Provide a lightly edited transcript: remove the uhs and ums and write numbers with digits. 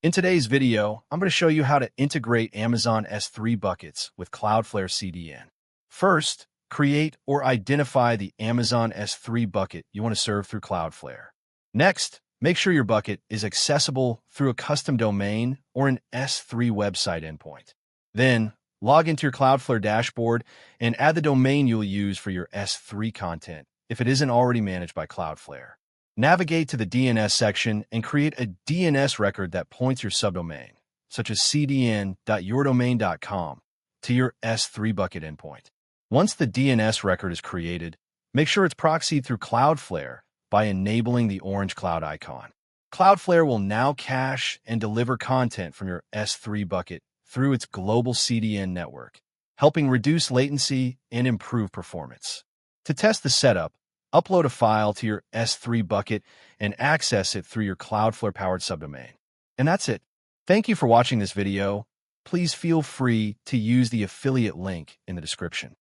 In today's video, I'm going to show you how to integrate Amazon S3 buckets with Cloudflare CDN. First, create or identify the Amazon S3 bucket you want to serve through Cloudflare. Next, make sure your bucket is accessible through a custom domain or an S3 website endpoint. Then, log into your Cloudflare dashboard and add the domain you'll use for your S3 content if it isn't already managed by Cloudflare. Navigate to the DNS section and create a DNS record that points your subdomain, such as cdn.yourdomain.com, to your S3 bucket endpoint. Once the DNS record is created, make sure it's proxied through Cloudflare by enabling the orange cloud icon. Cloudflare will now cache and deliver content from your S3 bucket through its global CDN network, helping reduce latency and improve performance. To test the setup, upload a file to your S3 bucket and access it through your Cloudflare-powered subdomain. And that's it. Thank you for watching this video. Please feel free to use the affiliate link in the description.